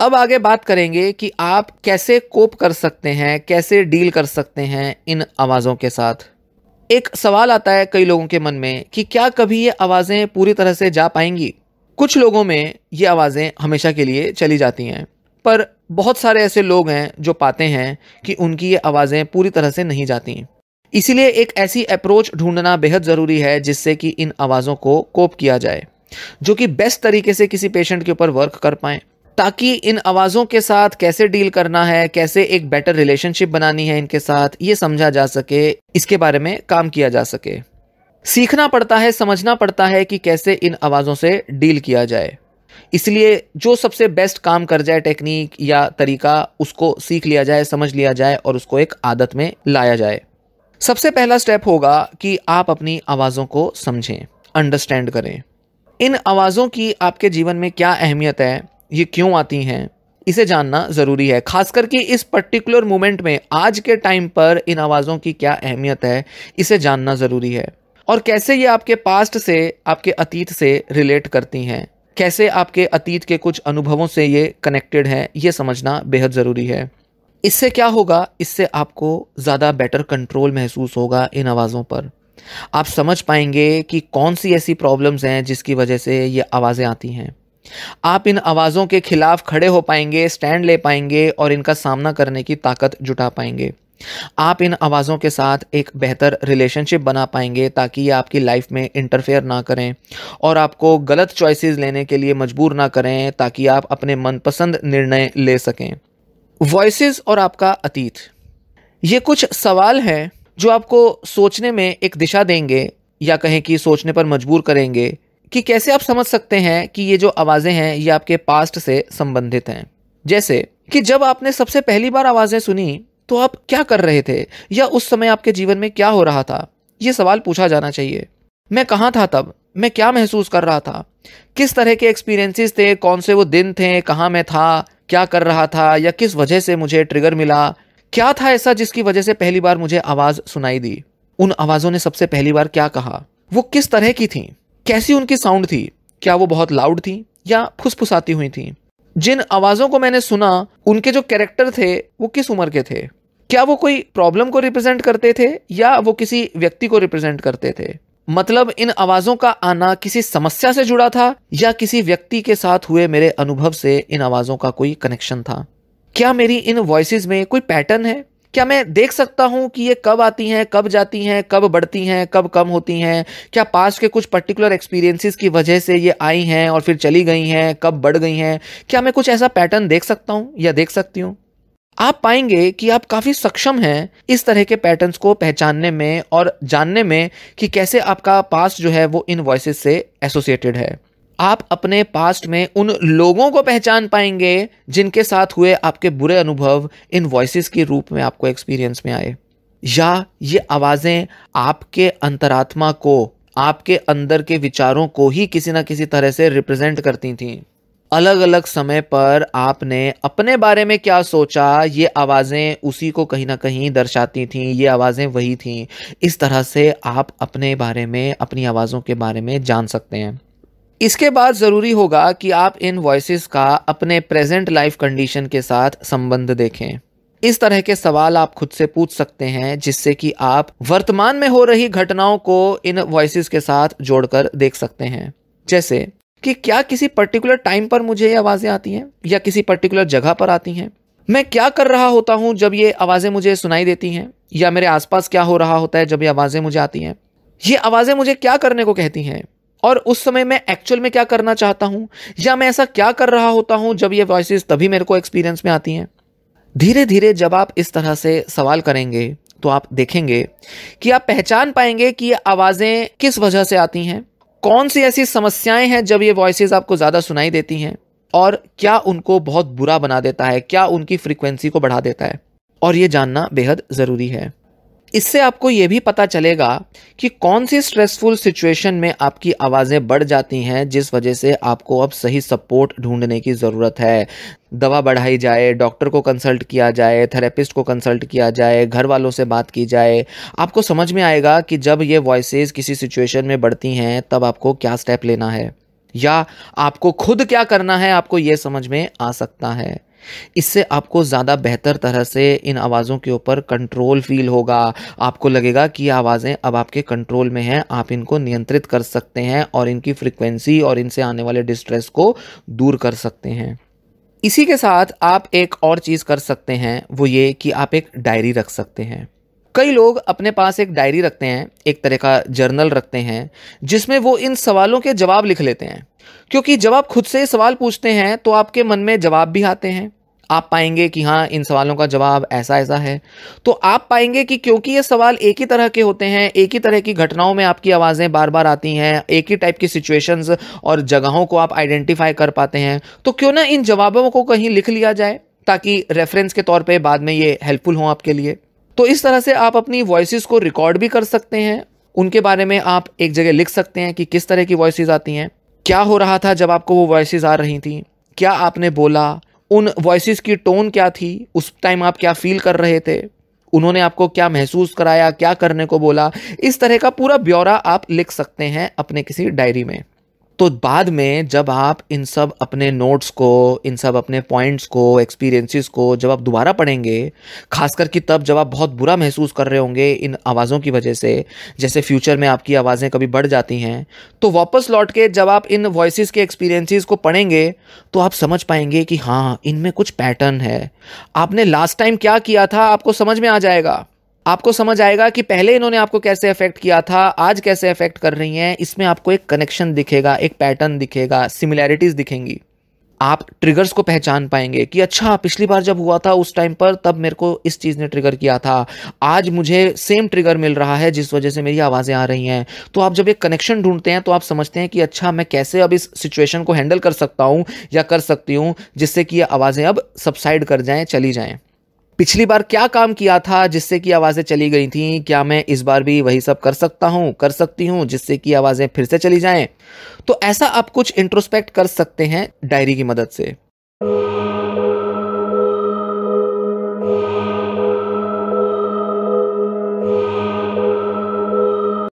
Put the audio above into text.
अब आगे बात करेंगे कि आप कैसे कोप कर सकते हैं, कैसे डील कर सकते हैं इन आवाज़ों के साथ। एक सवाल आता है कई लोगों के मन में कि क्या कभी ये आवाज़ें पूरी तरह से जा पाएंगी। कुछ लोगों में ये आवाज़ें हमेशा के लिए चली जाती हैं, पर बहुत सारे ऐसे लोग हैं जो पाते हैं कि उनकी ये आवाज़ें पूरी तरह से नहीं जाती। इसीलिए एक ऐसी अप्रोच ढूंढना बेहद ज़रूरी है जिससे कि इन आवाज़ों को कोप किया जाए, जो कि बेस्ट तरीके से किसी पेशेंट के ऊपर वर्क कर पाएँ, ताकि इन आवाज़ों के साथ कैसे डील करना है, कैसे एक बेटर रिलेशनशिप बनानी है इनके साथ, ये समझा जा सके, इसके बारे में काम किया जा सके। सीखना पड़ता है, समझना पड़ता है कि कैसे इन आवाज़ों से डील किया जाए। इसलिए जो सबसे बेस्ट काम कर जाए, टेक्निक या तरीका, उसको सीख लिया जाए, समझ लिया जाए और उसको एक आदत में लाया जाए। सबसे पहला स्टेप होगा कि आप अपनी आवाज़ों को समझें, अंडरस्टैंड करें। इन आवाज़ों की आपके जीवन में क्या अहमियत है, ये क्यों आती हैं, इसे जानना ज़रूरी है। खासकर कि इस पर्टिकुलर मोमेंट में, आज के टाइम पर इन आवाज़ों की क्या अहमियत है, इसे जानना ज़रूरी है। और कैसे ये आपके पास्ट से, आपके अतीत से रिलेट करती हैं, कैसे आपके अतीत के कुछ अनुभवों से ये कनेक्टेड हैं, ये समझना बेहद ज़रूरी है। इससे क्या होगा, इससे आपको ज़्यादा बेटर कंट्रोल महसूस होगा इन आवाज़ों पर। आप समझ पाएंगे कि कौन सी ऐसी प्रॉब्लम्स हैं जिसकी वजह से ये आवाज़ें आती हैं। आप इन आवाज़ों के खिलाफ खड़े हो पाएंगे, स्टैंड ले पाएंगे और इनका सामना करने की ताकत जुटा पाएंगे। आप इन आवाज़ों के साथ एक बेहतर रिलेशनशिप बना पाएंगे ताकि ये आपकी लाइफ में इंटरफेयर ना करें और आपको गलत चॉइसेस लेने के लिए मजबूर ना करें, ताकि आप अपने मनपसंद निर्णय ले सकें। वॉइसेस और आपका अतीत, ये कुछ सवाल हैं जो आपको सोचने में एक दिशा देंगे, या कहें कि सोचने पर मजबूर करेंगे कि कैसे आप समझ सकते हैं कि ये जो आवाज़ें हैं ये आपके पास्ट से संबंधित हैं। जैसे कि जब आपने सबसे पहली बार आवाज़ें सुनी तो आप क्या कर रहे थे, या उस समय आपके जीवन में क्या हो रहा था, ये सवाल पूछा जाना चाहिए। मैं कहाँ था तब, मैं क्या महसूस कर रहा था, किस तरह के एक्सपीरियंसेस थे, कौन से वो दिन थे, कहाँ मैं था, क्या कर रहा था, या किस वजह से मुझे ट्रिगर मिला, क्या था ऐसा जिसकी वजह से पहली बार मुझे आवाज़ सुनाई दी। उन आवाज़ों ने सबसे पहली बार क्या कहा, वो किस तरह की थी, कैसी उनकी साउंड थी, क्या वो बहुत लाउड थी या फुसफुसाती हुई थी। जिन आवाज़ों को मैंने सुना, उनके जो कैरेक्टर थे वो किस उम्र के थे, क्या वो कोई प्रॉब्लम को रिप्रेजेंट करते थे या वो किसी व्यक्ति को रिप्रेजेंट करते थे। मतलब इन आवाज़ों का आना किसी समस्या से जुड़ा था या किसी व्यक्ति के साथ हुए मेरे अनुभव से इन आवाज़ों का कोई कनेक्शन था। क्या मेरी इन वॉइसेस में कोई पैटर्न है, क्या मैं देख सकता हूं कि ये कब आती हैं, कब जाती हैं, कब बढ़ती हैं, कब कम होती हैं, क्या पास्ट के कुछ पर्टिकुलर एक्सपीरियंसेस की वजह से ये आई हैं और फिर चली गई हैं, कब बढ़ गई हैं, क्या मैं कुछ ऐसा पैटर्न देख सकता हूं या देख सकती हूं। आप पाएंगे कि आप काफ़ी सक्षम हैं इस तरह के पैटर्न्स को पहचानने में और जानने में कि कैसे आपका पास्ट जो है वो इन वॉइसेस से एसोसिएटेड है। आप अपने पास्ट में उन लोगों को पहचान पाएंगे जिनके साथ हुए आपके बुरे अनुभव इन वॉइसेस के रूप में आपको एक्सपीरियंस में आए, या ये आवाज़ें आपके अंतरात्मा को, आपके अंदर के विचारों को ही किसी ना किसी तरह से रिप्रेजेंट करती थीं। अलग अलग समय पर आपने अपने बारे में क्या सोचा, ये आवाज़ें उसी को कहीं ना कहीं दर्शाती थीं, ये आवाज़ें वही थीं। इस तरह से आप अपने बारे में, अपनी आवाज़ों के बारे में जान सकते हैं। इसके बाद ज़रूरी होगा कि आप इन वॉइसेस का अपने प्रेजेंट लाइफ कंडीशन के साथ संबंध देखें। इस तरह के सवाल आप खुद से पूछ सकते हैं जिससे कि आप वर्तमान में हो रही घटनाओं को इन वॉइसेस के साथ जोड़कर देख सकते हैं। जैसे कि क्या किसी पर्टिकुलर टाइम पर मुझे ये आवाज़ें आती हैं या किसी पर्टिकुलर जगह पर आती हैं, मैं क्या कर रहा होता हूँ जब ये आवाज़ें मुझे सुनाई देती हैं, या मेरे आसपास क्या हो रहा होता है जब ये आवाज़ें मुझे आती हैं, ये आवाज़ें मुझे क्या करने को कहती हैं और उस समय मैं एक्चुअल में क्या करना चाहता हूं, या मैं ऐसा क्या कर रहा होता हूं जब ये वॉइसेस तभी मेरे को एक्सपीरियंस में आती हैं। धीरे धीरे जब आप इस तरह से सवाल करेंगे तो आप देखेंगे कि आप पहचान पाएंगे कि ये आवाज़ें किस वजह से आती हैं, कौन सी ऐसी समस्याएं हैं जब ये वॉइसेस आपको ज़्यादा सुनाई देती हैं, और क्या उनको बहुत बुरा बना देता है, क्या उनकी फ्रीक्वेंसी को बढ़ा देता है। और ये जानना बेहद ज़रूरी है। इससे आपको ये भी पता चलेगा कि कौन सी स्ट्रेसफुल सिचुएशन में आपकी आवाज़ें बढ़ जाती हैं जिस वजह से आपको अब सही सपोर्ट ढूंढने की ज़रूरत है। दवा बढ़ाई जाए, डॉक्टर को कंसल्ट किया जाए, थेरेपिस्ट को कंसल्ट किया जाए, घर वालों से बात की जाए। आपको समझ में आएगा कि जब ये वॉइसेस किसी सिचुएशन में बढ़ती हैं तब आपको क्या स्टेप लेना है। या आपको खुद क्या करना है आपको ये समझ में आ सकता है। इससे आपको ज़्यादा बेहतर तरह से इन आवाज़ों के ऊपर कंट्रोल फील होगा। आपको लगेगा कि ये आवाज़ें अब आपके कंट्रोल में हैं, आप इनको नियंत्रित कर सकते हैं और इनकी फ्रीक्वेंसी और इनसे आने वाले डिस्ट्रेस को दूर कर सकते हैं। इसी के साथ आप एक और चीज़ कर सकते हैं, वो ये कि आप एक डायरी रख सकते हैं। कई लोग अपने पास एक डायरी रखते हैं, एक तरह का जर्नल रखते हैं, जिसमें वो इन सवालों के जवाब लिख लेते हैं। क्योंकि जब आप खुद से सवाल पूछते हैं तो आपके मन में जवाब भी आते हैं। आप पाएंगे कि हाँ, इन सवालों का जवाब ऐसा ऐसा है। तो आप पाएंगे कि क्योंकि ये सवाल एक ही तरह के होते हैं, एक ही तरह की घटनाओं में आपकी आवाज़ें बार बार आती हैं, एक ही टाइप की सिचुएशंस और जगहों को आप आइडेंटिफाई कर पाते हैं, तो क्यों ना इन जवाबों को कहीं लिख लिया जाए, ताकि रेफरेंस के तौर पे बाद में ये हेल्पफुल हो आपके लिए। तो इस तरह से आप अपनी वॉइसेस को रिकॉर्ड भी कर सकते हैं। उनके बारे में आप एक जगह लिख सकते हैं कि किस तरह की वॉइसेस आती हैं, क्या हो रहा था जब आपको वो वॉइसेस आ रही थी, क्या आपने बोला, उन वॉइसेस की टोन क्या थी, उस टाइम आप क्या फील कर रहे थे, उन्होंने आपको क्या महसूस कराया, क्या करने को बोला। इस तरह का पूरा ब्यौरा आप लिख सकते हैं अपने किसी डायरी में। तो बाद में जब आप इन सब अपने नोट्स को, इन सब अपने पॉइंट्स को, एक्सपीरियंसेस को जब आप दोबारा पढ़ेंगे, खासकर कि तब जब आप बहुत बुरा महसूस कर रहे होंगे इन आवाज़ों की वजह से, जैसे फ्यूचर में आपकी आवाज़ें कभी बढ़ जाती हैं, तो वापस लौट के जब आप इन वॉइसेस के एक्सपीरियंसेस को पढ़ेंगे तो आप समझ पाएंगे कि हाँ, इनमें कुछ पैटर्न है। आपने लास्ट टाइम क्या किया था आपको समझ में आ जाएगा। आपको समझ आएगा कि पहले इन्होंने आपको कैसे अफेक्ट किया था, आज कैसे अफेक्ट कर रही हैं। इसमें आपको एक कनेक्शन दिखेगा, एक पैटर्न दिखेगा, सिमिलैरिटीज दिखेंगी। आप ट्रिगर्स को पहचान पाएंगे कि अच्छा, पिछली बार जब हुआ था उस टाइम पर तब मेरे को इस चीज़ ने ट्रिगर किया था, आज मुझे सेम ट्रिगर मिल रहा है जिस वजह से मेरी आवाज़ें आ रही हैं। तो आप जब एक कनेक्शन ढूंढते हैं तो आप समझते हैं कि अच्छा, मैं कैसे अब इस सिचुएशन को हैंडल कर सकता हूँ या कर सकती हूँ, जिससे कि ये आवाज़ें अब सबसाइड कर जाएँ, चली जाएँ। पिछली बार क्या काम किया था जिससे कि आवाज़ें चली गई थीं, क्या मैं इस बार भी वही सब कर सकता हूँ, कर सकती हूँ, जिससे कि आवाज़ें फिर से चली जाएं। तो ऐसा आप कुछ इंट्रोस्पेक्ट कर सकते हैं डायरी की मदद से।